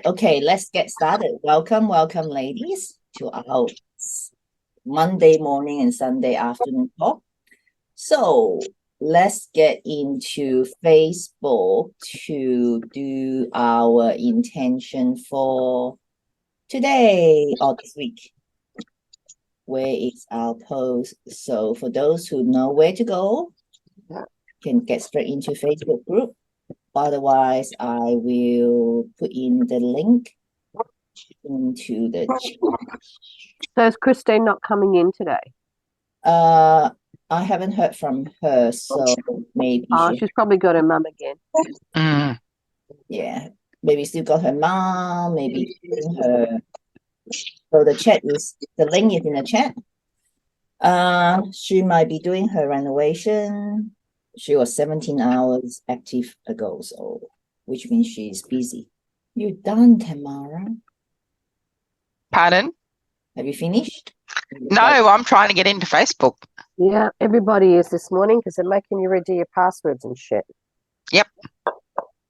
Okay, let's get started. Welcome, ladies, to our Monday morning and Sunday afternoon talk. So let's get into Facebook to do our intention for today or this week. Where is our post? So for those who know where to go, can get straight into Facebook group. Otherwise, I will put in the link into the chat. So is Christine not coming in today? I haven't heard from her, so maybe she's probably got her mum again. Yeah, maybe still got her mom, maybe her. So the link is in the chat. She might be doing her renovation. She was 17 hours active ago, so which means she's busy. You done, Tamara? Pardon? Have you finished? No, I'm trying to get into Facebook. Yeah, everybody is this morning because they're making you redo your passwords and shit. Yep.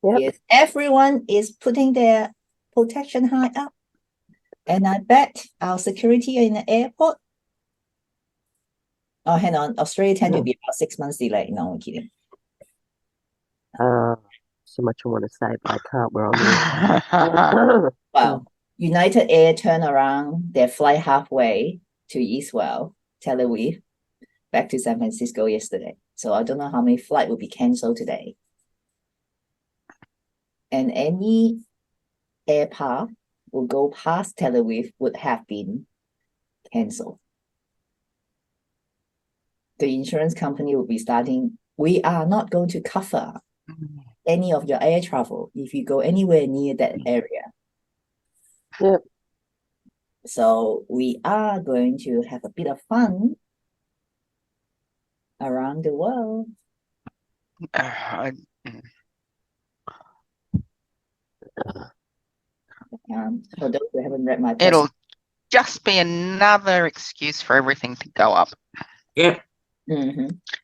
Yes, everyone is putting their protection high up. And I bet our security in the airport. Oh, hang on. Australia tend to be about 6 months delay. No, I'm kidding. So much I want to say, but I can't. We're on Well, United Air turned around their flight halfway to Eastwell, Tel Aviv, back to San Francisco yesterday. So I don't know how many flights will be canceled today. And any air path will go past Tel Aviv would have been canceled. The insurance company will be starting, we are not going to cover any of your air travel if you go anywhere near that area. Yep. So we are going to have a bit of fun around the world. For those who haven't read my It'll just be another excuse for everything to go up. Yeah.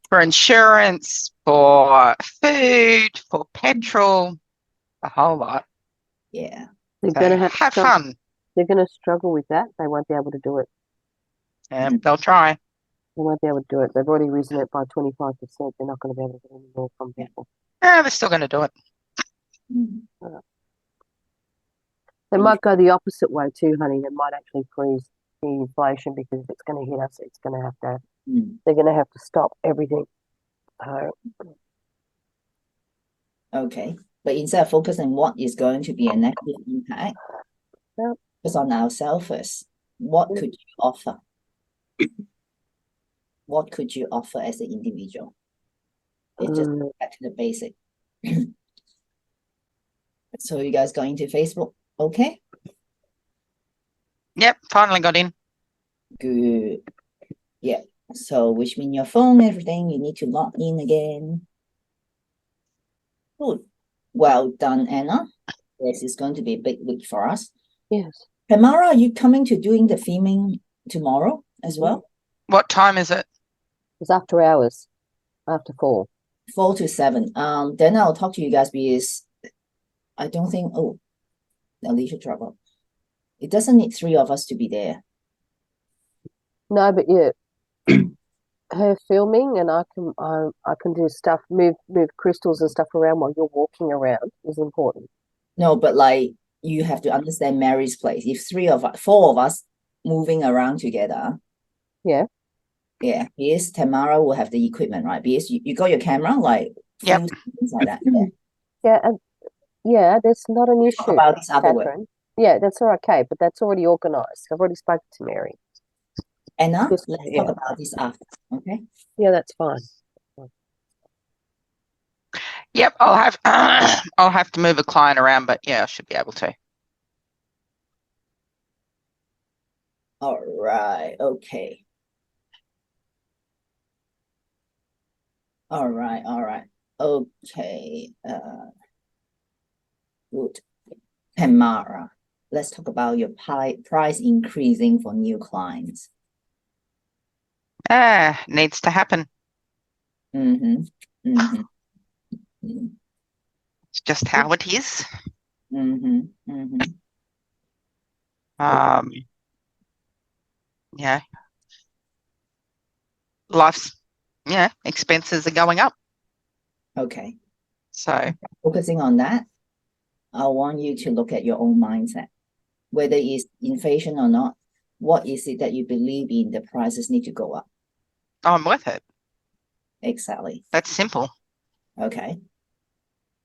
For insurance, for food, for petrol, a whole lot. Yeah. They're going to have fun. They're going to struggle with that. They won't be able to do it. They'll try. They won't be able to do it. They've already risen it by 25%. They're not going to be able to get any more from people. Yeah, they're still going to do it. They might go the opposite way too, honey. They might actually freeze the inflation because if it's going to hit us, it's going to have to. They're going to have to stop everything. Okay, but instead of focusing on what is going to be a negative impact, focus on ourselves first. What could you offer? What could you offer as an individual? It's just back to the basic. So you guys got into Facebook, okay? Yep, finally got in. Good. Yeah. So which means your phone, everything, you need to log in again. Good. Well done, Anna. This is going to be a big week for us. Yes. Tamara, are you coming to doing the filming tomorrow as well? What time is it? It's after hours. After 4. 4 to 7. Then I'll talk to you guys because I don't think Alicia trouble. It doesn't need 3 of us to be there. No, but yeah. Her filming and I can do stuff, move crystals and stuff around while you're walking around is important. No, but like you have to understand Mary's place. If 4 of us moving around together. Yeah. Yeah. Because Tamara will have the equipment, right? Because you got your camera, like things like that. Yeah, that's not an issue. Talk about this other way. Yeah, that's all okay, but that's already organized. I've already spoken to Mary. Anna, let's talk about this after, okay? Yeah, that's fine. Yep, I'll have to move a client around, but yeah, I should be able to. All right, okay. All right. Okay. Good. Tamara, let's talk about your price increasing for new clients. Needs to happen. It's just how it is. Mm-hmm. Mm-hmm. Um, yeah, life's, expenses are going up. Okay. So, Focusing on that, I want you to look at your own mindset. Whether it's inflation or not, what is it that you believe in the prices need to go up? I'm with it. Exactly. That's simple. Okay.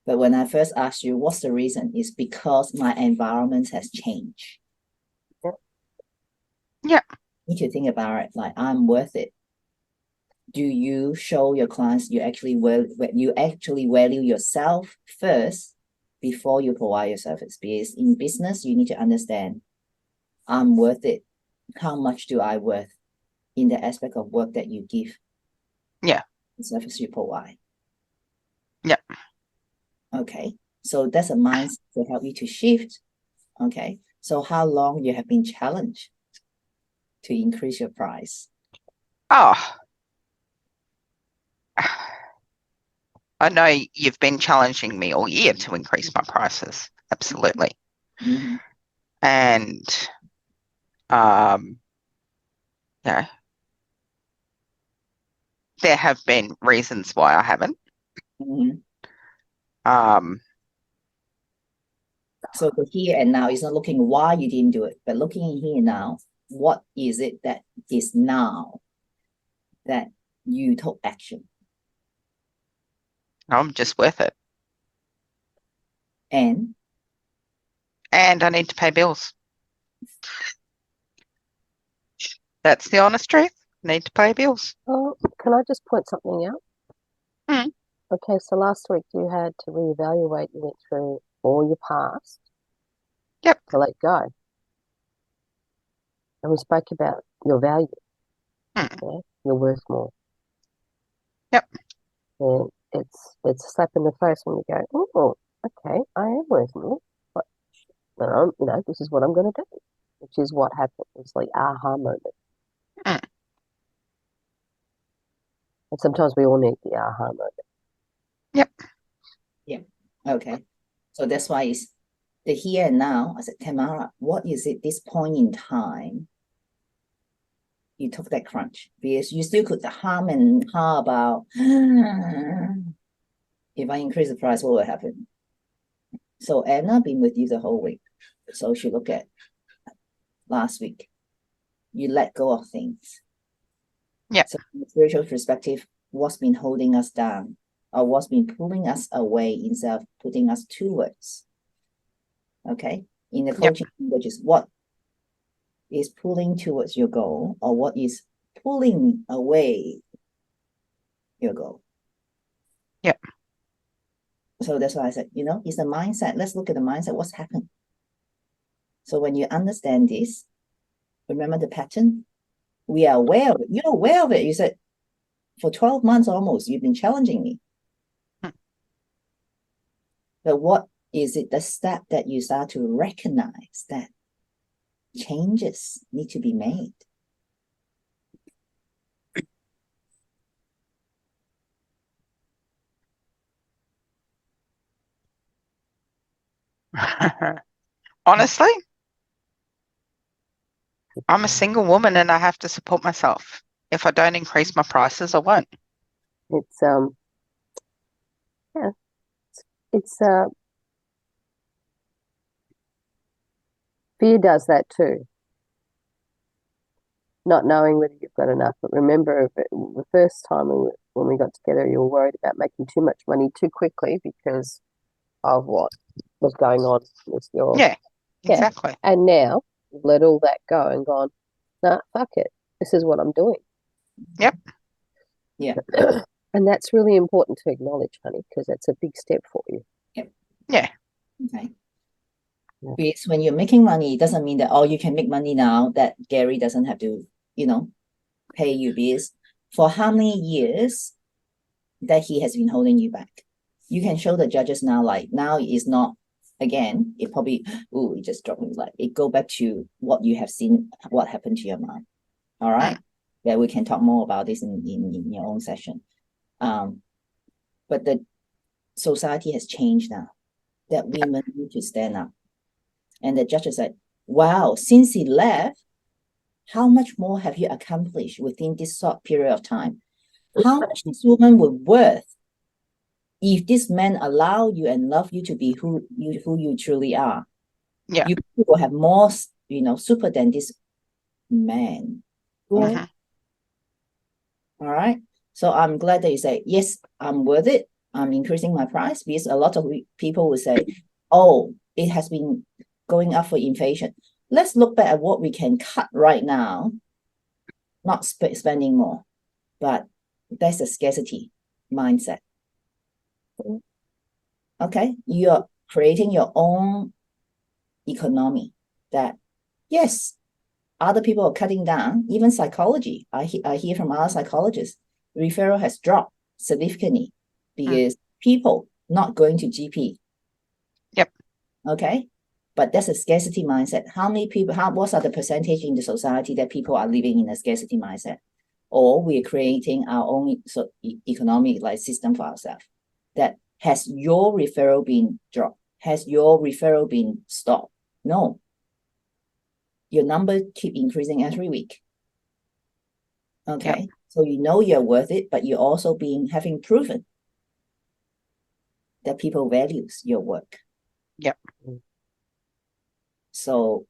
But when I first asked you, what's the reason? It's because my environment has changed. Yeah. You need to think about it like I'm worth it. Do you show your clients you actually value yourself first before you provide your service? Because in business, you need to understand I'm worth it. How much do I worth in the aspect of work that you give? Yeah. The service you provide. Yeah. Okay. So that's a mindset to help you to shift. Okay. So how long you have been challenged to increase your price? Oh, I know you've been challenging me all year to increase my prices. Absolutely. Mm-hmm. And, um, yeah, there have been reasons why I haven't. Mm-hmm. Um, So the here and now is not looking why you didn't do it, but looking in here now, what is it that is now that you took action? I'm just worth it. And And I need to pay bills. That's the honest truth. Need to pay bills. Oh, can I just point something out? Mm. Okay, so last week you had to reevaluate. You went through all your past. Yep. To let go. And we spoke about your value. Mm. Yeah, you're worth more. Yep. And it's a slap in the face when you go, oh, okay, I am worth more. But this is what I'm going to do, which is what happened. It's the aha moment. Mm. And sometimes we all need the aha moment. Yep. yeah, okay. So that's why it's the here and now. I said, Tamara, what is it this point in time you took that crunch? Because you still could harm and ha about if I increase the price, what will happen? So Anna been with you the whole week. So she looked at last week. You let go of things. Yep. So from a spiritual perspective, what's been holding us down or what's been pulling us away instead of putting us towards? Okay. In the coaching language is what is pulling towards your goal or what is pulling away your goal. Yep. So that's why I said, it's the mindset. Let's look at the mindset. What's happened? So when you understand this, remember the pattern? We are aware of it. You're aware of it. You said, for 12 months almost, you've been challenging me. Hmm. But what is it, the step that you start to recognize that changes need to be made? Honestly, I'm a single woman and I have to support myself. If I don't increase my prices, I won't. It's yeah, it's fear does that too. Not knowing whether you've got enough. But remember, the first time when we got together, you were worried about making too much money too quickly because of what was going on with your Yeah, exactly. And now you've let all that go and gone, nah, fuck it. This is what I'm doing. Yep. Yeah. And that's really important to acknowledge, honey, because that's a big step for you. Yep. Yeah. Okay. Yeah. Because when you're making money, it doesn't mean that, you can make money now, that Gary doesn't have to, pay you. Because for how many years that he has been holding you back? You can show the judges now, like now is not, again, it probably, it just dropped me, like it go back to what you have seen, what happened to your mind. All right. Yeah, we can talk more about this in your own session. But the society has changed now. that women need to stand up. And the judge said, wow, since he left, how much more have you accomplished within this short period of time? How much this woman would worth if this man allow you and love you to be who you truly are? Yeah. You will have more, super than this man. Yeah. Mhm. All right. So I'm glad that you say, yes, I'm worth it. I'm increasing my price, because a lot of people will say, oh, it has been going up for inflation. Let's look back at what we can cut right now, not spending more, but that's a scarcity mindset. Okay. You're creating your own economy that, yes, other people are cutting down. Even psychology, I hear from other psychologists, referral has dropped significantly because people not going to GP. Yep. Okay. But that's a scarcity mindset. How many people, what are the percentage in the society that people are living in a scarcity mindset? Or we're creating our own economic system for ourselves. That has your referral been dropped? Has your referral been stopped? No. Your number keep increasing every week. Okay. Yep. So you know you're worth it, but you're also having proven that people values your work. Yep. So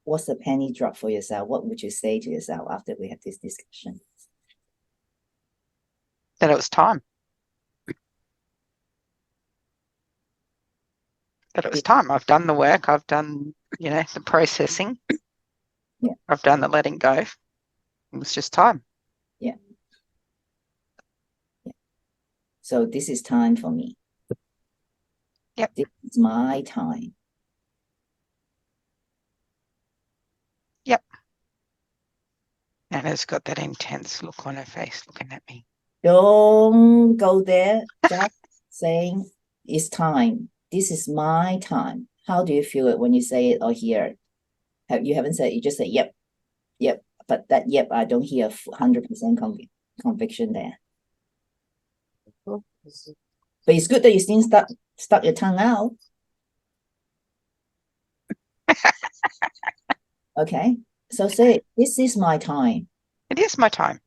what's the penny drop for yourself? What would you say to yourself after we have this discussion? That it was time. That it was time. I've done the work. I've done, the processing. Yeah. I've done the letting go. It was just time. Yeah. So this is time for me. Yep. This is my time. Yep. Anna's got that intense look on her face looking at me. Don't go there. Just saying it's time. This is my time. How do you feel it when you say it or hear it? You haven't said it, you just say yep, yep. But that yep, I don't hear 100% conviction there. But it's good that you still stuck your tongue out. Okay. So say, this is my time. It is my time.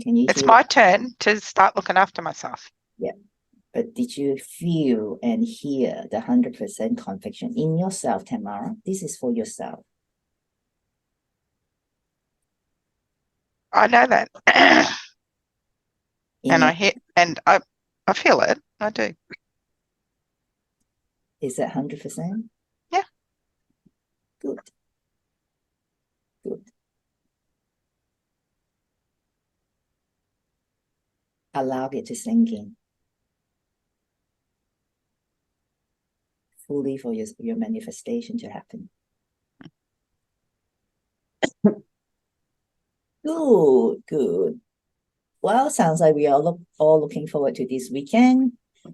Can you It's hear? my turn to start looking after myself. Yeah. But did you feel and hear the 100% conviction in yourself, Tamara? This is for yourself. I know that. And I feel it. I do. Is that 100%? Yeah. Good. Good. Allow it to sink in fully for your manifestation to happen. Good, good. Well, sounds like we are all looking forward to this weekend.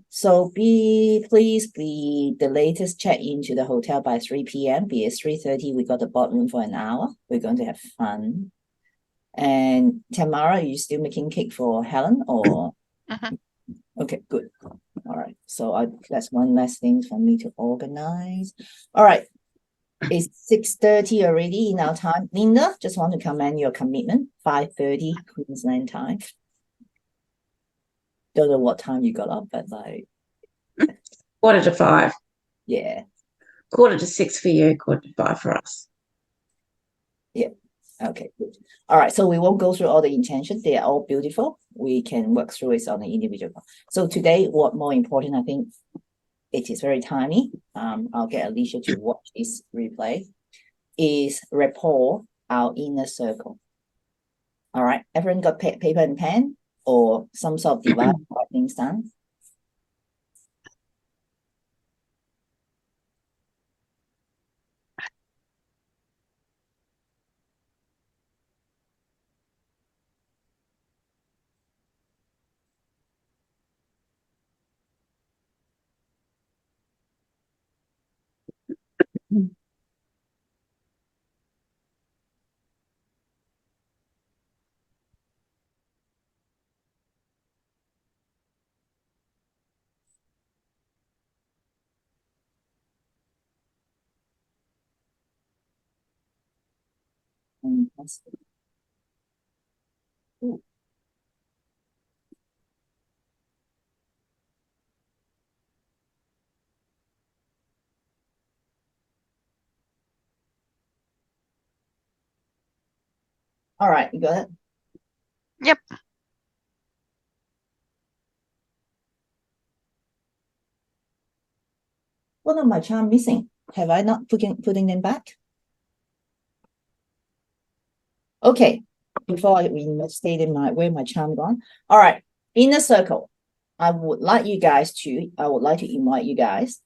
So please be the latest check into the hotel by 3 p.m. Be it 3:30, we got the boardroom for an hour. We're going to have fun. And Tamara, are you still making cake for Helen or? Mhm. Okay, good. All right. So that's one last thing for me to organize. All right. It's 6:30 already in our time. Linda, just want to commend your commitment. 5:30 Queensland time. Don't know what time you got up, but 4:45. yeah. 4:45 for you, 4:45 for us. Yeah. Okay, good. All right. So we won't go through all the intentions. They are all beautiful. We can work through it on the individual. So today, what more important, I think it is very timely. I'll get Alicia to watch this replay. Is Rapport, our inner circle. All right. Everyone got paper and pen or some sort of device to write things down? Fantastic. Ooh. All right, you got it? Yep. One of my charm missing. Have I not putting them back? Okay, before I reinstate where my charm gone. All right, inner circle. I would like to invite you guys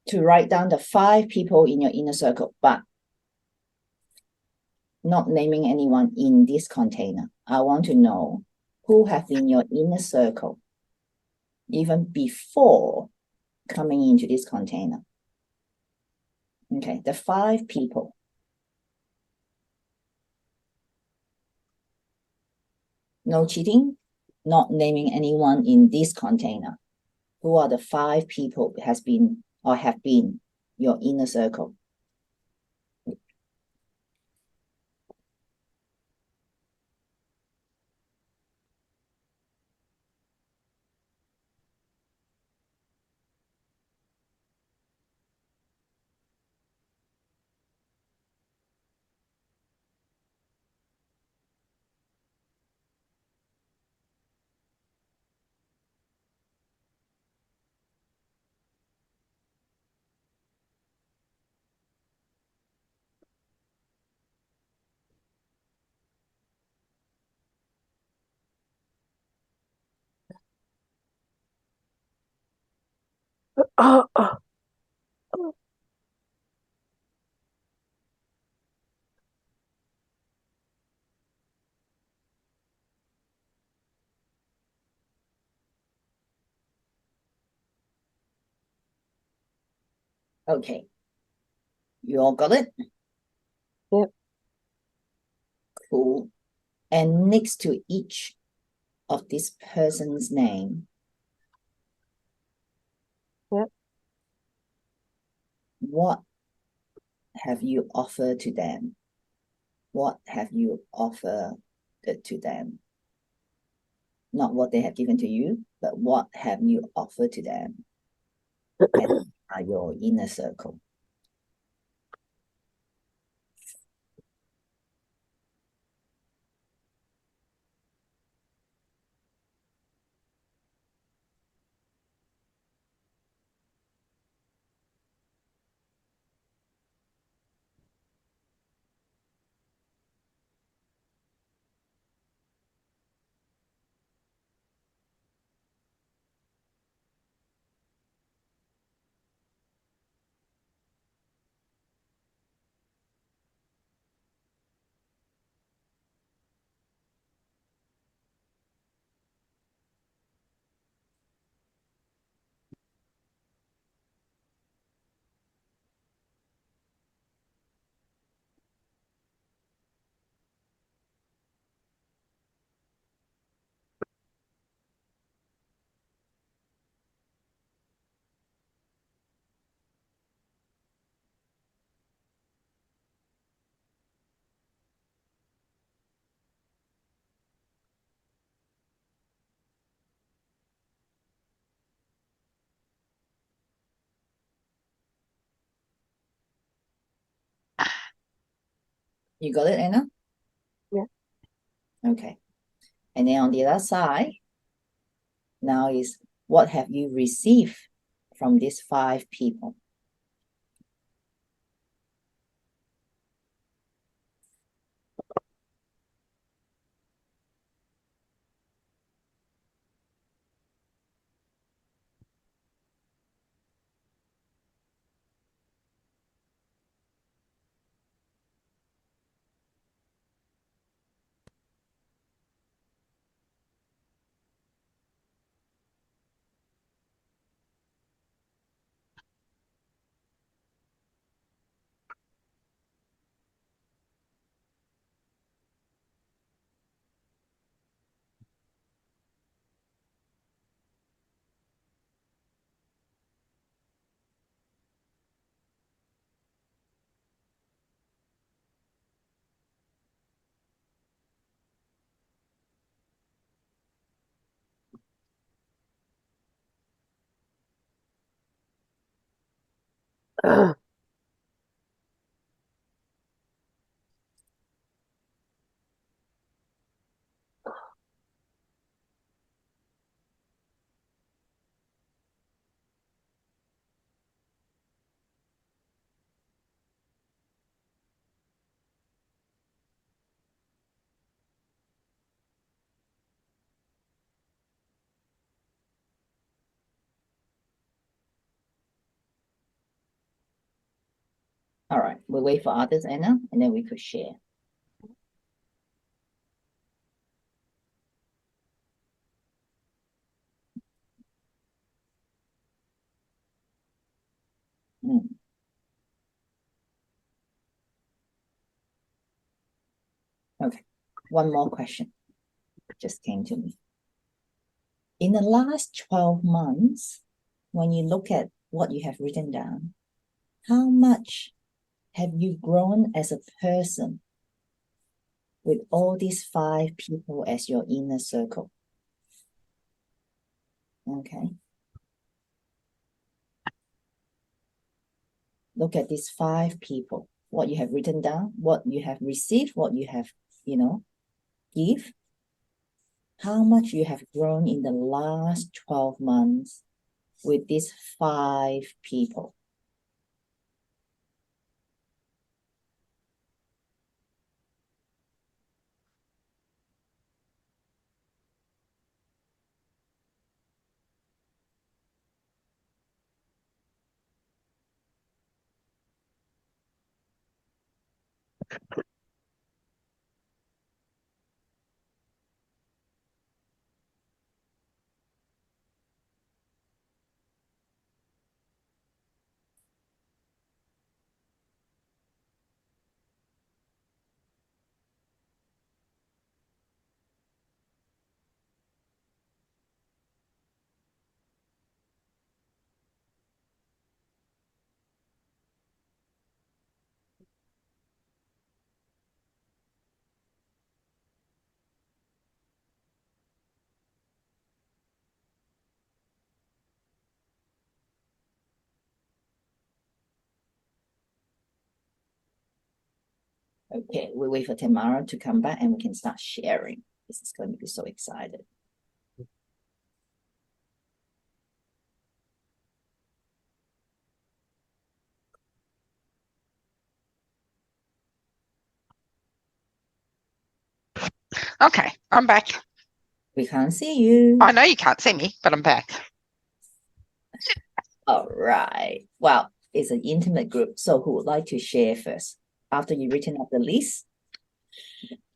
to write down the 5 people in your inner circle, but not naming anyone in this container. I want to know who have in your inner circle even before coming into this container. Okay, the 5 people. No cheating, not naming anyone in this container. Who are the 5 people has been or have been your inner circle? Oh, oh, oh. Okay, you all got it? Yep. Cool. And next to each of this person's name, Yep. what have you offered to them? What have you offered to them? Not what they have given to you, but what have you offered to them at your inner circle? You got it, Anna? Yeah. Okay. And then on the other side, now is what have you received from these 5 people? All right, we'll wait for others, Anna, and then we could share. Mm. Okay, one more question just came to me. In the last 12 months, when you look at what you have written down, how much have you grown as a person with all these 5 people as your inner circle? Okay. Look at these 5 people, what you have written down, what you have received, what you have, give. How much you have grown in the last 12 months with these 5 people. Okay, we wait for Tamara to come back and we can start sharing. This is going to be so excited. Okay, I'm back. We can't see you. I know you can't see me, but I'm back. All right. Well, it's an intimate group. So who would like to share first? After you've written up the list,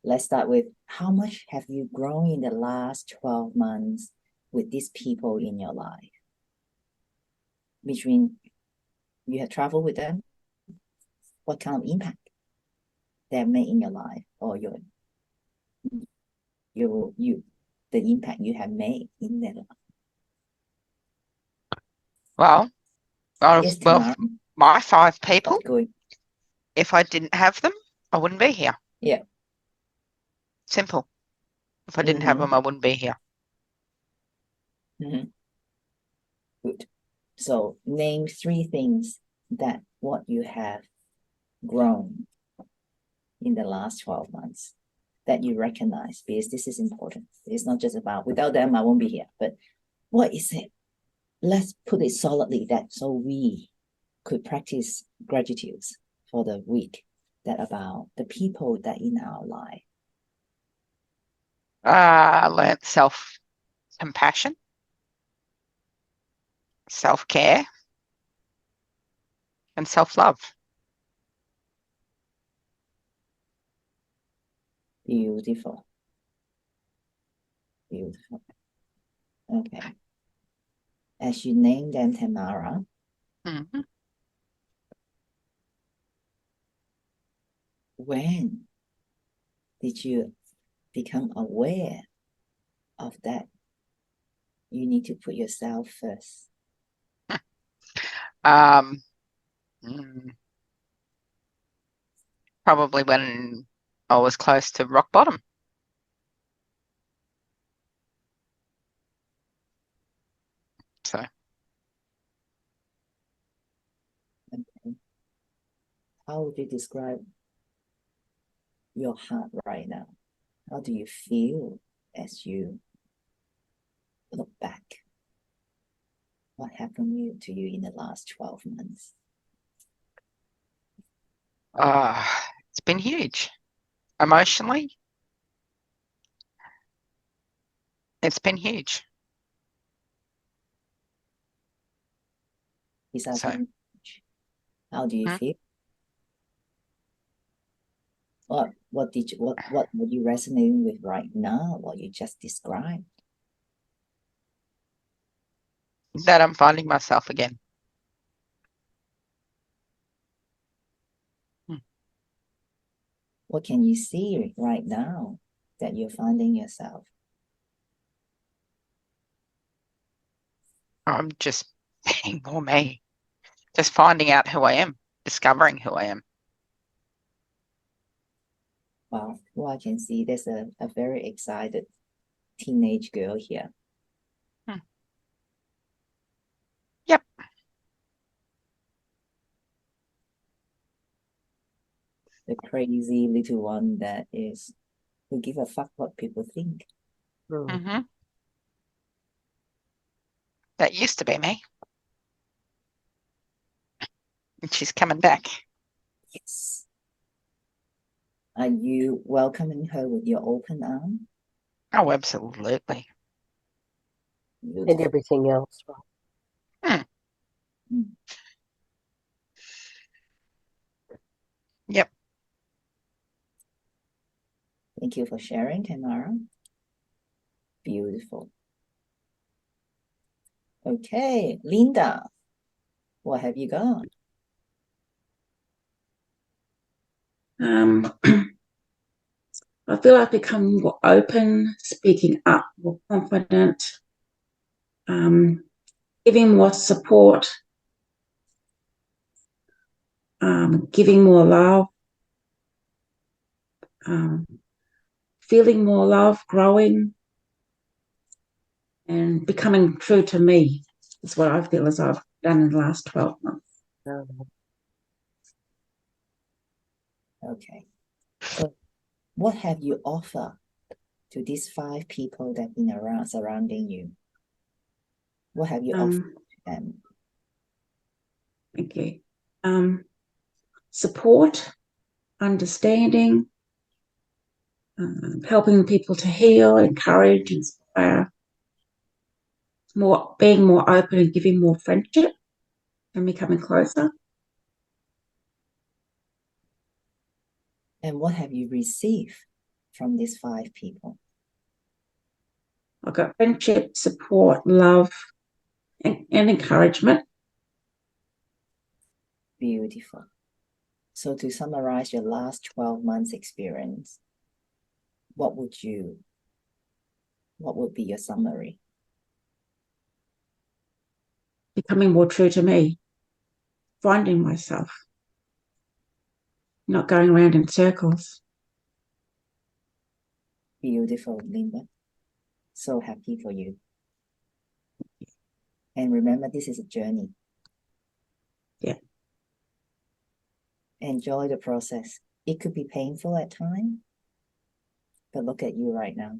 let's start with how much have you grown in the last 12 months with these people in your life? Between you have traveled with them, what kind of impact they have made in your life, or the impact you have made in their life? Well, Yes, well, Tamara. my 5 people, What's going? if I didn't have them, I wouldn't be here. Yeah. Simple. If I didn't have them, I wouldn't be here. Good. So name 3 things that what you have grown in the last 12 months that you recognize, because this is important. It's not just about without them, I won't be here. But what is it? Let's put it solidly that so we could practice gratitude for the week that about the people that in our life. I learnt self-compassion, self-care, and self-love. Beautiful. Beautiful. Okay. As you name them, Tamara, Mm-hmm. when did you become aware of that? You need to put yourself first. Um, probably when I was close to rock bottom. So. Okay. How would you describe your heart right now? How do you feel as you look back? What happened to you in the last 12 months? It's been huge. Emotionally, it's been huge. Is that So- how do you feel? What were you resonating with right now? What you just described? That I'm finding myself again. What can you see right now that you're finding yourself? I'm just being more me. Just finding out who I am, discovering who I am. Wow, well, I can see there's a very excited teenage girl here. Yep. The crazy little one that is who give a fuck what people think. Mm-hmm. That used to be me. And she's coming back. Yes. Are you welcoming her with your open arm? Oh, absolutely. And Beautiful. everything else, right? Yep. Thank you for sharing, Tamara. Beautiful. Okay, Linda, what have you got? I feel I've become more open, speaking up, more confident, giving more support, giving more love, feeling more love, growing, and becoming true to me is what I feel as I've done in the last 12 months. Okay. So what have you offered to these 5 people that been around surrounding you? What have you offered to them? Thank you. Support, understanding, helping people to heal, encourage, inspire, being more open and giving more friendship and becoming closer. And what have you received from these 5 people? I've got friendship, support, love, and encouragement. Beautiful. So to summarize your last 12 months experience, what would be your summary? Becoming more true to me, finding myself, not going around in circles. Beautiful, Linda. So happy for you. And remember, this is a journey. Yeah. Enjoy the process. It could be painful at times, but look at you right now.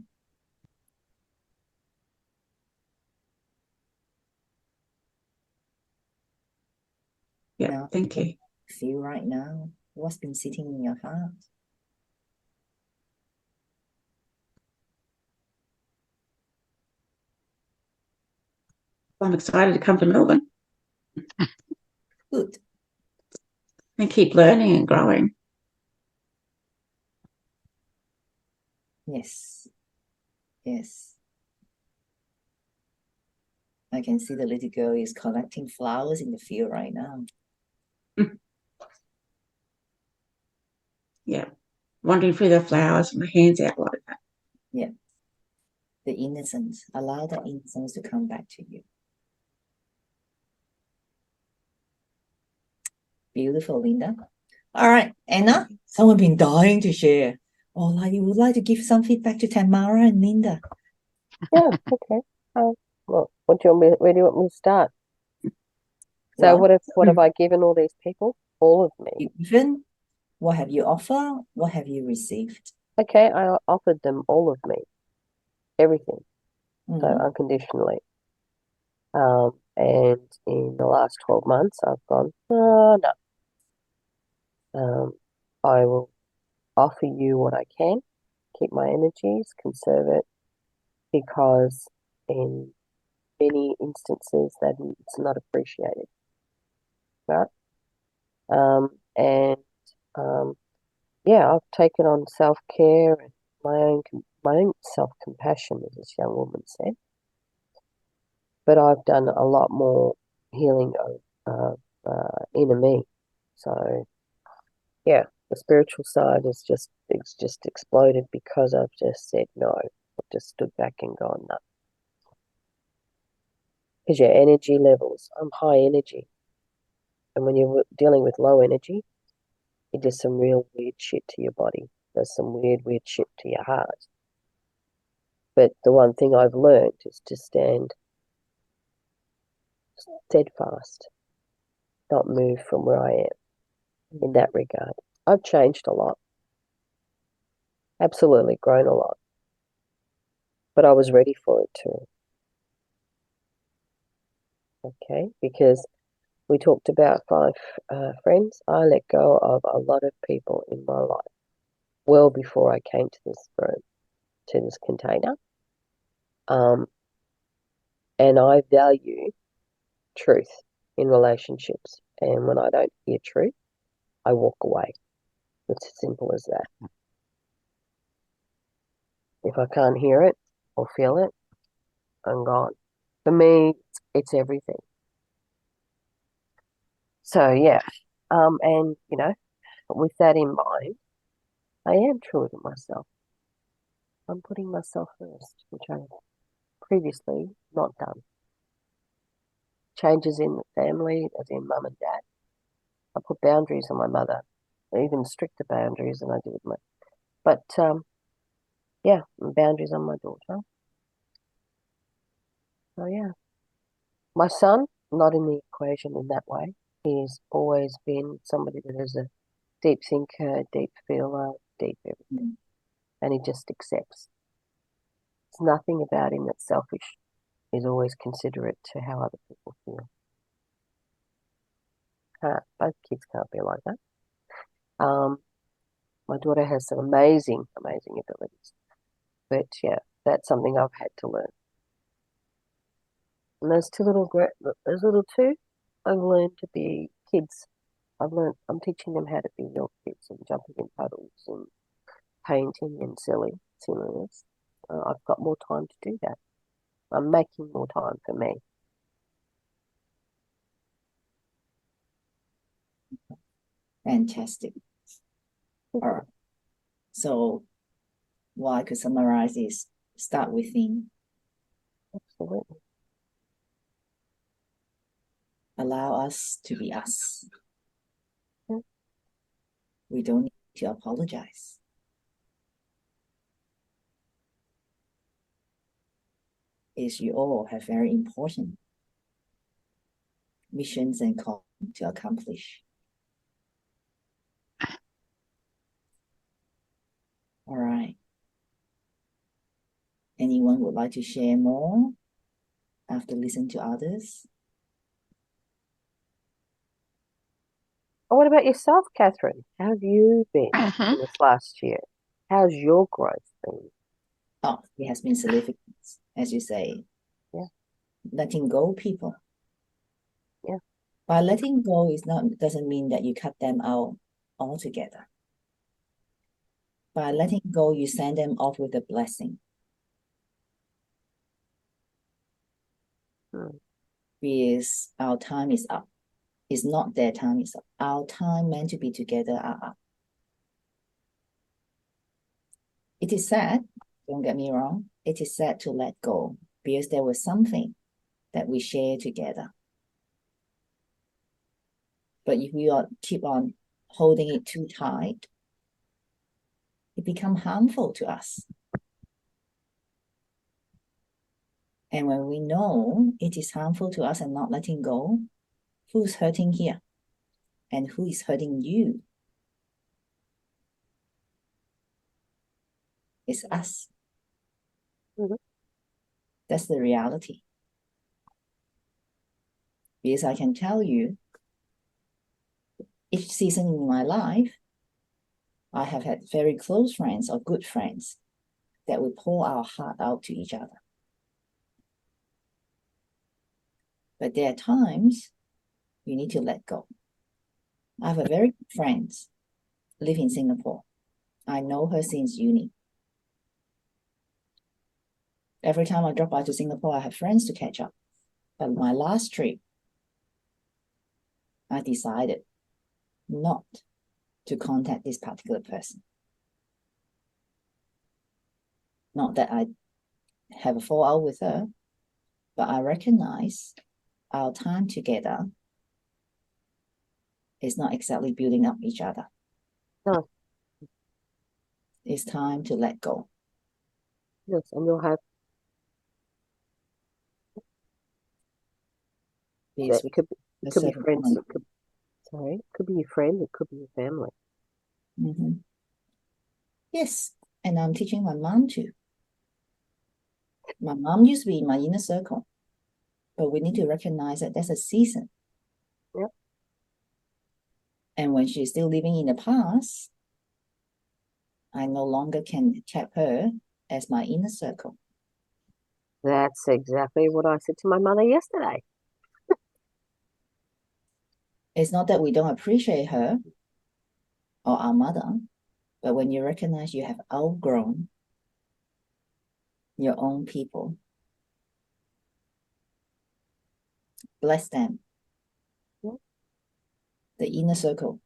Yeah, Now, thank you. feel right now what's been sitting in your heart. I'm excited to come to Melbourne Good. and keep learning and growing. Yes. Yes. I can see the little girl is collecting flowers in the field right now. Yeah, wandering through the flowers with my hands out like that. Yeah. The innocence. Allow the innocence to come back to you. Beautiful, Linda. All right, Anna, someone been dying to share. Or you would like to give some feedback to Tamara and Linda. Yeah, okay. Well, where do you want me to start? So Well, what have I given all these people? All of me. Given? What have you offered? What have you received? Okay, I offered them all of me, everything, so Mm. unconditionally. And in the last 12 months, I've gone, oh, no. I will offer you what I can, keep my energies, conserve it, because in many instances that it's not appreciated, right? And yeah, I've taken on self-care and my own self-compassion, as this young woman said. But I've done a lot more healing of inner me. So yeah, the spiritual side is it's just exploded because I've just said no. I've just stood back and gone no. Because your energy levels, I'm high energy, and when you're dealing with low energy, it does some real weird shit to your body. Does some weird shit to your heart. But the one thing I've learned is to stand steadfast, not move from where I am in that regard. I've changed a lot, absolutely grown a lot, but I was ready for it too. Okay, because we talked about five friends. I let go of a lot of people in my life well before I came to this room, to this container. And I value truth in relationships. And when I don't hear truth, I walk away. It's as simple as that. If I can't hear it or feel it, I'm gone. For me, it's everything. So yeah, and with that in mind, I am true to myself. I'm putting myself first, which I've previously not done. Changes in the family, as in mum and dad. I put boundaries on my mother, even stricter boundaries than I did with my. But yeah, boundaries on my daughter. So yeah, my son not in the equation in that way. He's always been somebody that is a deep thinker, deep feeler, deep everything, and he just accepts. There's nothing about him that's selfish. He's always considerate to how other people feel. Both kids can't be like that. My daughter has some amazing abilities, but yeah, that's something I've had to learn. And those little two, I've learned to be kids. I'm teaching them how to be real kids and jumping in puddles and painting and silliness. I've got more time to do that. I'm making more time for me. Fantastic. All right. So what I could summarize is start within. Absolutely. Allow us to be us. Yeah. We don't need to apologize. Is you all have very important missions and calling to accomplish. All right. Anyone would like to share more after listening to others? Oh, what about yourself, Catherine? How have you been Mhm. in this last year? How's your growth been? Oh, it has been significant, as you say. Yeah. Letting go people. Yeah. By letting go doesn't mean that you cut them out altogether. By letting go, you send them off with a blessing. Because our time is up. It's not their time is up. Our time meant to be together are up. It is sad, don't get me wrong. It is sad to let go because there was something that we share together. But if we keep on holding it too tight, it becomes harmful to us. And when we know it is harmful to us and not letting go, who's hurting here? And who is hurting you? It's us. Mhm. That's the reality. Because I can tell you, each season in my life, I have had very close friends or good friends that we pour our heart out to each other. But there are times you need to let go. I have a very good friend, live in Singapore. I know her since uni. Every time I drop by to Singapore, I have friends to catch up. But my last trip, I decided not to contact this particular person. Not that I have a fallout with her, but I recognize our time together is not exactly building up each other. No. It's time to let go. Yes, and you'll have Because it could be serve a friends. common- It could be your friend. It could be your family. Mhm. Yes, and I'm teaching my mom too. My mom used to be in my inner circle, but we need to recognize that that's a season. Yep. And when she's still living in the past, I no longer can tap her as my inner circle. That's exactly what I said to my mother yesterday. It's not that we don't appreciate her or our mother, but when you recognize you have outgrown your own people, bless them. Yep. The inner circle.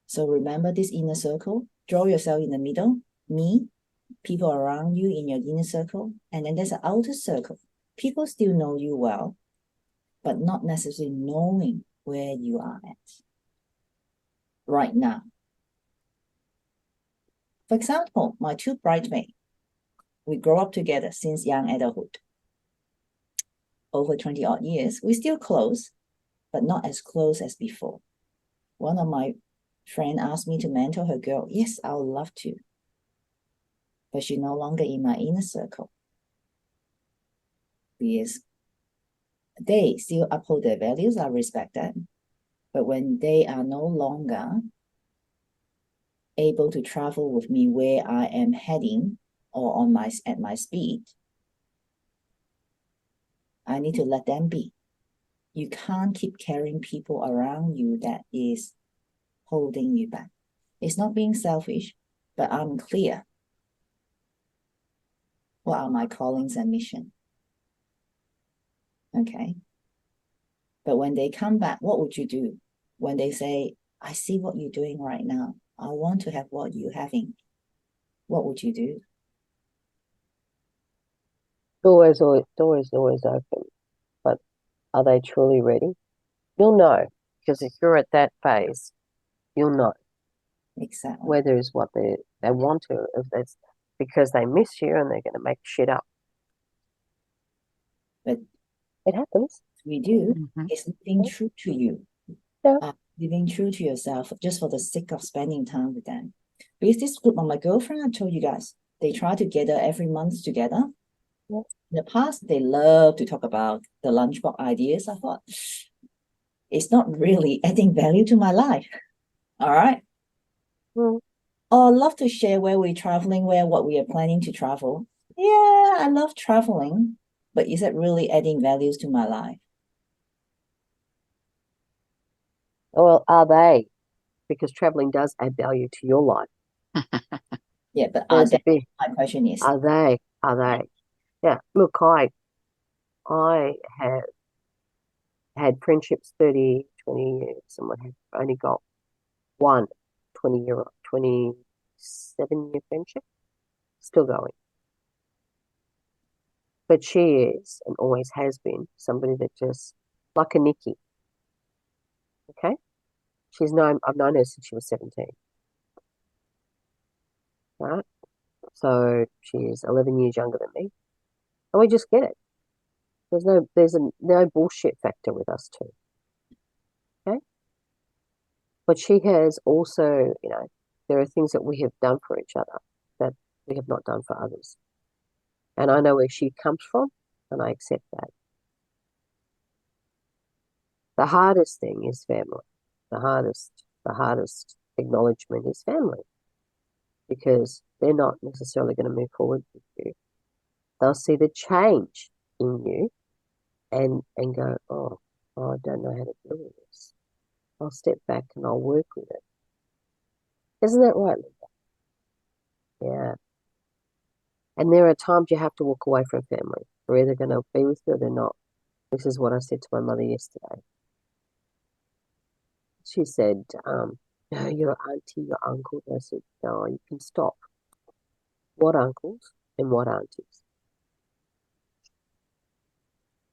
So remember this inner circle. Draw yourself in the middle. Me, people around you in your inner circle, and then there's an outer circle. People still know you well, but not necessarily knowing where you are at right now. For example, my two bridesmaids, we grow up together since young adulthood. Over 20 odd years, we're still close, but not as close as before. One of my friends asked me to mentor her girl. Yes, I would love to. But she's no longer in my inner circle. Because they still uphold their values, I respect that. But when they are no longer able to travel with me where I am heading or at my speed, I need to let them be. You can't keep carrying people around you that is holding you back. It's not being selfish, but I'm clear. What are my callings and mission? Okay. But when they come back, what would you do? When they say, I see what you're doing right now. I want to have what you're having. What would you do? Doors always open. But are they truly ready? You'll know, because if you're at that phase, you'll know Exactly. whether it's what they want to, if that's because they miss you and they're going to make shit up. But it happens. We do Mhm. is living true to you. Yeah. Living true to yourself just for the sake of spending time with them. Because this group of my girlfriend, I told you guys, they try to gather every month together. Yes. In the past, they love to talk about the lunchbox ideas. I thought, it's not really adding value to my life. All right. Mm. Oh, I love to share where we're traveling, what we are planning to travel. Yeah, I love traveling, but is it really adding values to my life? Well, are they? Because traveling does add value to your life. Yeah, but are There's they? a big, My question is, are they? Are they? Yeah. Look, I have had friendships 30, 20 years, and what have only got one 27-year friendship still going. But she is and always has been somebody that just like a Nikki. Okay, I've known her since she was 17. Right, so she's 11 years younger than me, and we just get it. There's no bullshit factor with us two. But she has also, there are things that we have done for each other that we have not done for others. And I know where she comes from, and I accept that. The hardest thing is family. The hardest acknowledgement is family, because they're not necessarily going to move forward with you. They'll see the change in you and go, oh, I don't know how to deal with this. I'll step back and I'll work with it. Isn't that right, Linda? Yeah. And there are times you have to walk away from family. They're either going to be with you or they're not. This is what I said to my mother yesterday. She said, no, your auntie, your uncle. I said, no, you can stop. What uncles and what aunties?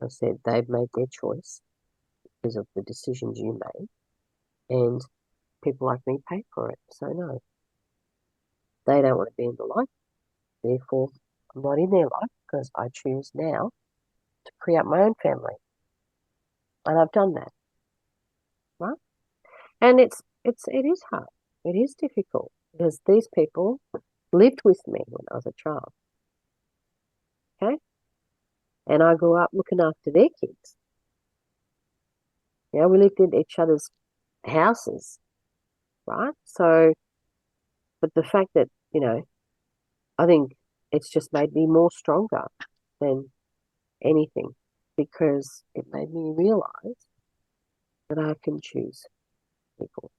I said, they've made their choice because of the decisions you made, and people like me pay for it. So no, they don't want to be in the life. Therefore, I'm not in their life because I choose now to create my own family. And I've done that, right? And it is hard. It is difficult because these people lived with me when I was a child. Okay? And I grew up looking after their kids. We lived in each other's houses, right? So, but the fact that, I think it's just made me more stronger than anything, because it made me realize that I can choose people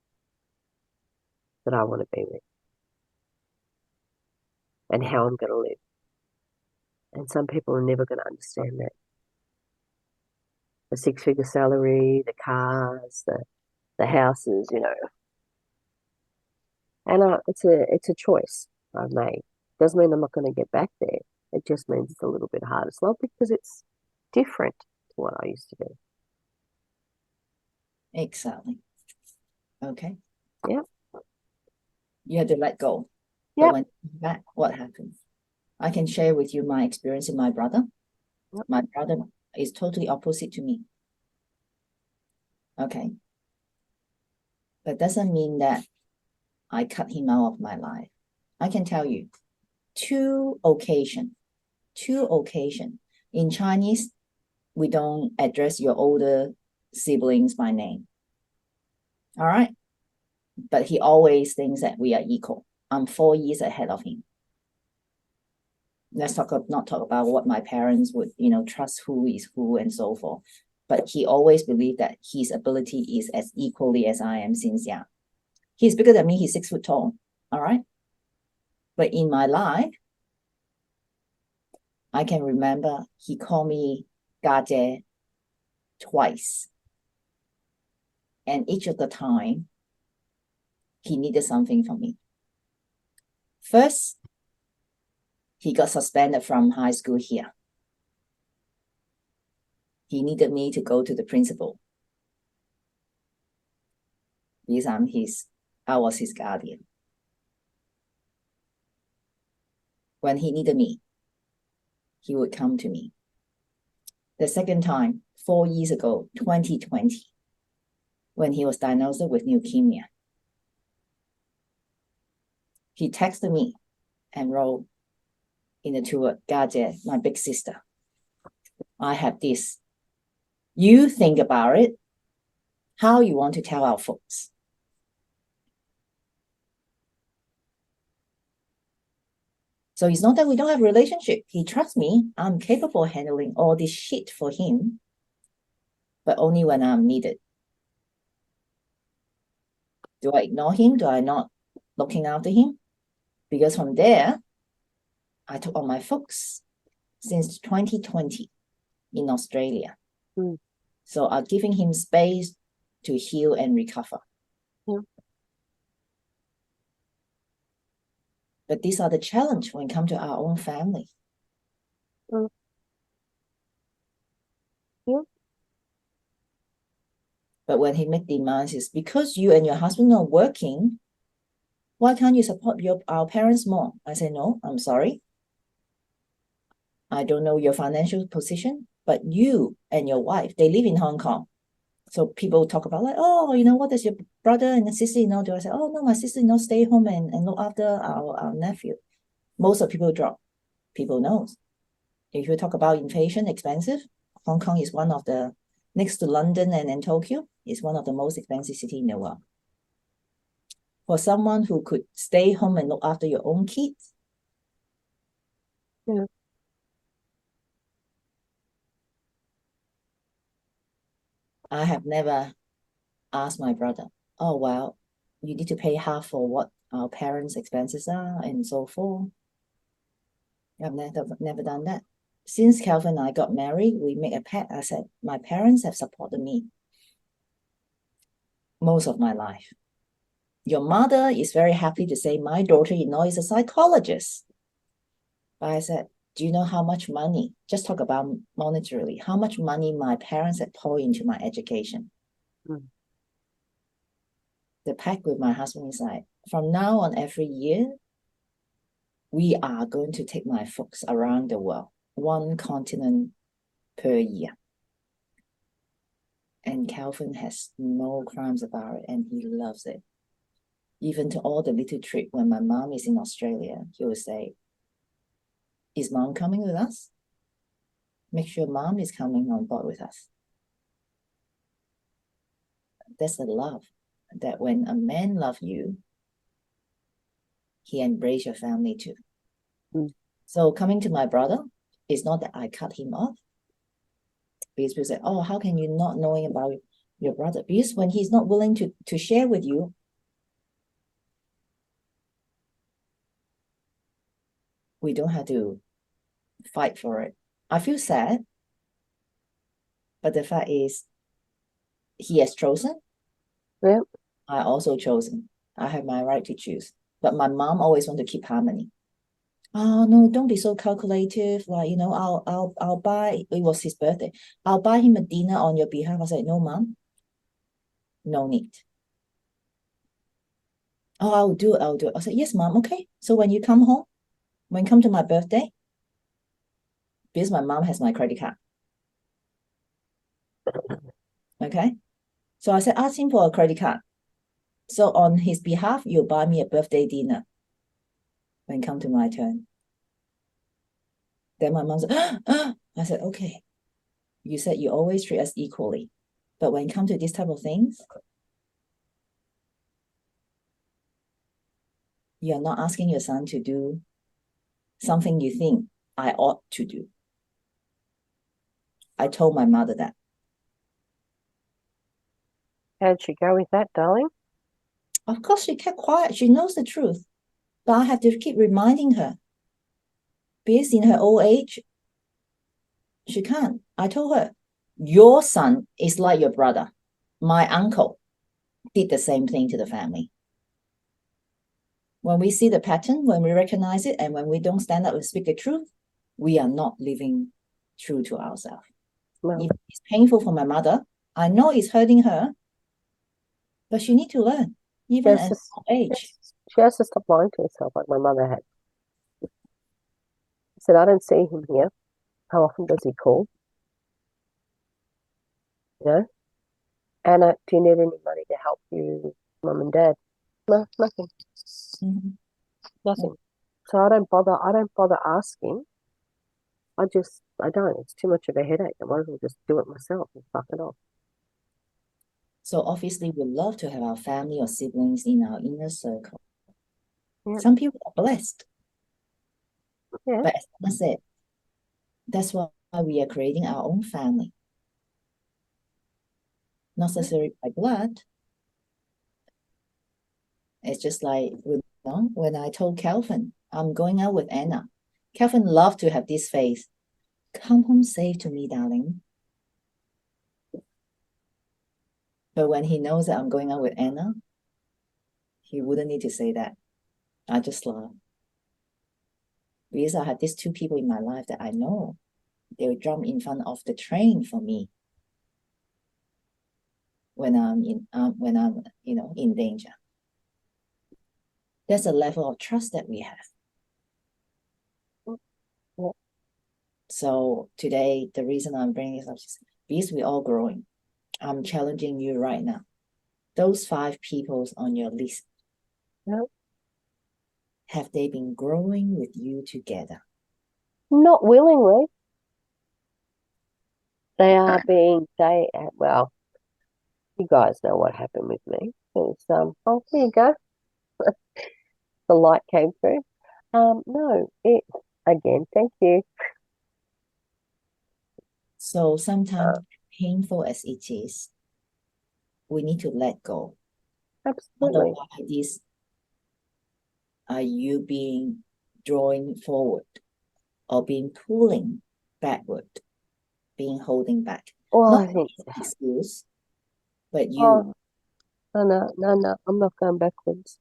that I want to be with and how I'm going to live. And some people are never going to understand that. The six-figure salary, the cars, the houses, And it's a choice I've made. Doesn't mean I'm not going to get back there. It just means it's a little bit harder, slow, because it's different to what I used to do. Exactly. Okay. Yeah. You had to let go. Yeah. But when back, what happens? I can share with you my experience with my brother. Yep. My brother is totally opposite to me. Okay. But doesn't mean that I cut him out of my life. I can tell you two occasion. In Chinese, we don't address your older siblings by name. All right. But he always thinks that we are equal. I'm 4 years ahead of him. Let's not talk about what my parents would, trust who is who and so forth. But he always believed that his ability is as equally as I am since young. He's bigger than me. He's 6 foot tall. All right. But in my life, I can remember he called me Gaje twice. And each of the time, he needed something from me. First, he got suspended from high school here. He needed me to go to the principal because I was his guardian. When he needed me, he would come to me. The second time, 4 years ago, 2020, when he was diagnosed with leukemia, he texted me and wrote in the tour, Gaje, my big sister, I have this. You think about it, how you want to tell our folks. So it's not that we don't have a relationship. He trusts me. I'm capable of handling all this shit for him, but only when I'm needed. Do I ignore him? Do I not looking after him? Because from there, I took on my folks since 2020 in Australia. Mm. So I'm giving him space to heal and recover. Yeah. But these are the challenge when it comes to our own family. Mm. Yeah. But when he make demands, is because you and your husband are working, why can't you support our parents more? I say, no, I'm sorry. I don't know your financial position, but you and your wife, they live in Hong Kong. So people talk about like, oh, what does your brother and sister-in-law do? I say, oh no, my sister-in-law stay home and look after our nephew. Most of people drop. People knows. If you talk about inflation, expensive, Hong Kong is one of the, next to London and Tokyo, is one of the most expensive city in the world. For someone who could stay home and look after your own kids. Yeah. I have never asked my brother, oh, well, you need to pay half for what our parents' expenses are and so forth. I've never done that. Since Calvin and I got married, we made a pact. I said, my parents have supported me most of my life. Your mother is very happy to say my daughter-in-law is a psychologist. But I said, do you know how much money, just talk about monetarily, how much money my parents had poured into my education? Mm. The pact with my husband is like, from now on, every year, we are going to take my folks around the world, one continent per year. And Calvin has no crimes about it, and he loves it. Even to all the little trip when my mom is in Australia, he will say, is mom coming with us? Make sure mom is coming on board with us. That's the love, that when a man loves you, he embraces your family too. Mm. So coming to my brother, it's not that I cut him off. Because people say, oh, how can you not knowing about your brother? Because when he's not willing to share with you, we don't have to fight for it. I feel sad, but the fact is, he has chosen. Yeah. I also chosen. I have my right to choose. But my mom always want to keep harmony. Oh no, don't be so calculative. Like, I'll buy, it was his birthday. I'll buy him a dinner on your behalf. I said, no, mom. No need. Oh, I'll do it. I said, yes, mom, okay. So when you come home, when you come to my birthday, because my mom has my credit card. Okay. So I said, ask him for a credit card. So on his behalf, you'll buy me a birthday dinner when come to my turn. Then my mom said, I said, okay. You said you always treat us equally. But when it comes to this type of things, you're not asking your son to do something you think I ought to do. I told my mother that. How'd she go with that, darling? Of course, she kept quiet. She knows the truth. But I have to keep reminding her. Because in her old age, she can't. I told her, your son is like your brother. My uncle did the same thing to the family. When we see the pattern, when we recognize it, and when we don't stand up and speak the truth, we are not living true to ourselves. No. If it's painful for my mother, I know it's hurting her, but she need to learn, even at old age. She has to stop lying to herself like my mother had. She said, I don't see him here. How often does he call? Anna, do you need any money to help you, mum and dad? No, nothing. Mhm. Nothing. So I don't bother asking. I don't. It's too much of a headache. I might as well just do it myself and fuck it off. So obviously we love to have our family or siblings in our inner circle. Yeah. Some people are blessed. Yeah. But as Anna said, that's why we are creating our own family. Not necessarily by blood. It's just like, when I told Calvin, I'm going out with Anna. Calvin loved to have this face. Come home safe to me, darling. But when he knows that I'm going out with Anna, he wouldn't need to say that. I just laugh. Because I have these two people in my life that I know. They'll jump in front of the train for me when I'm in danger. There's a level of trust that we have. Yeah. So today, the reason I'm bringing this up is because we're all growing. I'm challenging you right now. Those 5 peoples on your list, Yeah. have they been growing with you together? Not willingly. They are being, well, you guys know what happened with me. It's, oh, here you go. The light came through. No, again, thank you. So sometimes, painful as it is, we need to let go. Absolutely. Otherwise, are you being drawing forward or being pulling backward, being holding back? Well, Not I think, an excuse, but you, oh, no, I'm not going backwards.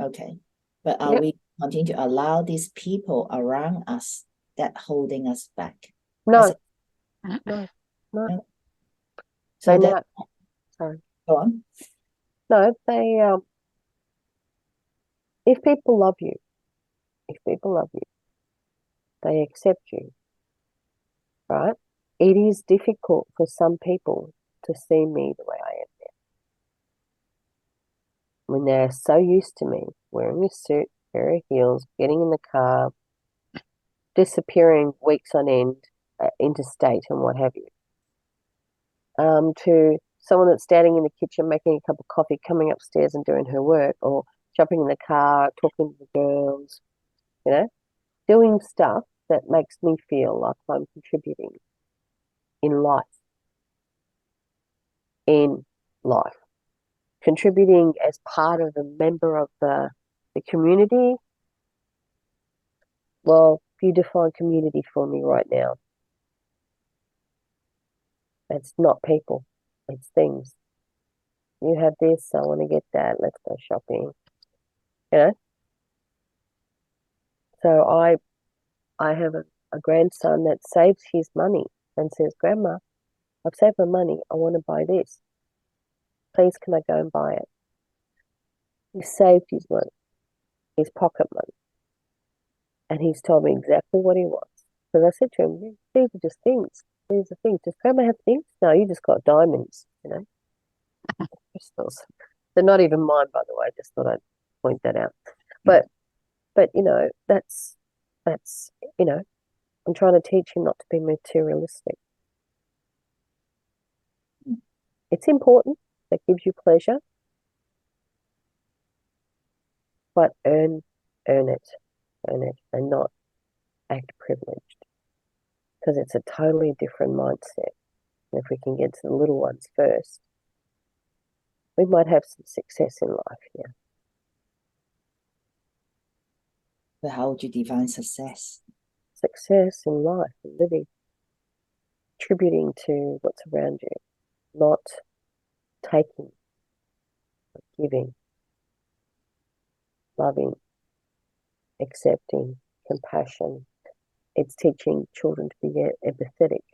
okay. But are Yep. we continue to allow these people around us that holding us back? No, As no. So They that, now, sorry. go on. No, if people love you, they accept you, right? It is difficult for some people to see me the way I am now. When they're so used to me wearing a suit, pair of heels, getting in the car, disappearing weeks on end, interstate and what have you, to someone that's standing in the kitchen making a cup of coffee, coming upstairs and doing her work, or jumping in the car, talking to the girls, doing stuff that makes me feel like I'm contributing in life, in life, contributing as part of a member of the community. Well, if you define community for me right now, it's not people, it's things. You have this, I want to get that, let's go shopping, you know? So I have a grandson that saves his money and says, Grandma, I've saved my money, I want to buy this. Please, can I go and buy it? He saved his money, his pocket money, and he's told me exactly what he wants. Because I said to him, these are just things. These are things. Does Grandma have things? No, you just got diamonds, crystals. They're not even mine, by the way. I just thought I'd point that out. But that's I'm trying to teach him not to be materialistic. It's important. That gives you pleasure, but earn it, and not act privileged, because it's a totally different mindset. And if we can get to the little ones first, we might have some success in life here. But how would you define success? Success in life, living, contributing to what's around you, not taking, but giving, loving, accepting, compassion. It's teaching children to be empathetic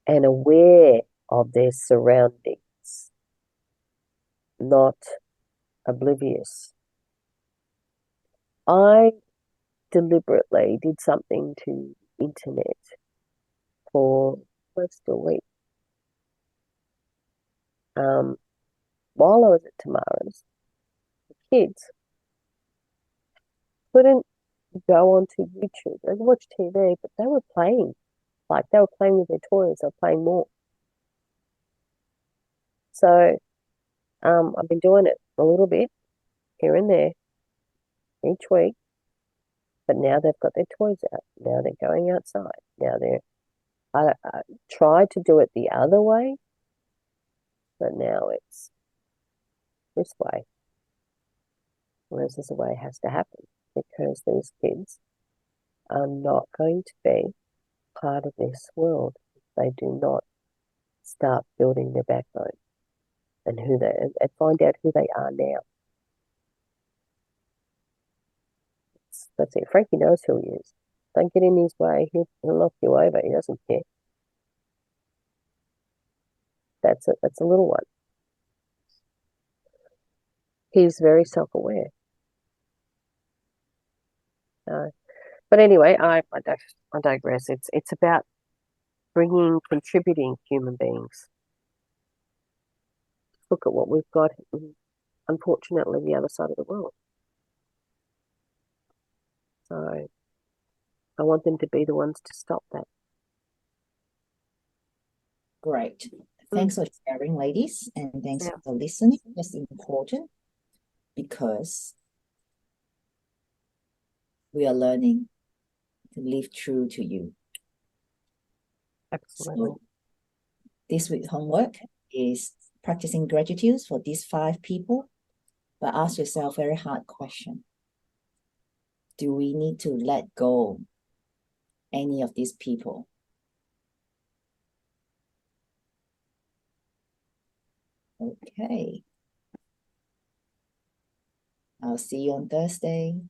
and aware of their surroundings, not oblivious. I deliberately did something to internet for most a week. While I was at Tamara's, the kids couldn't go onto YouTube. They watch TV, but they were playing. Like they were playing with their toys, they were playing more. So I've been doing it a little bit here and there each week, but now they've got their toys out. Now they're going outside. Now I tried to do it the other way, but now it's this way. Whereas this way has to happen because these kids are not going to be part of this world if they do not start building their backbone and find out who they are now. That's it. Frankie knows who he is. Don't get in his way. He'll knock you over. He doesn't care. That's a little one. He's very self-aware. But anyway, I digress. It's about contributing human beings. Look at what we've got, unfortunately, the other side of the world. So I want them to be the ones to stop that. Great. Thanks for sharing, ladies, and thanks Yeah. for listening. That's important because we are learning to live true to you. Absolutely. So this week's homework is practicing gratitude for these 5 people, but ask yourself a very hard question. Do we need to let go any of these people? Okay. I'll see you on Thursday.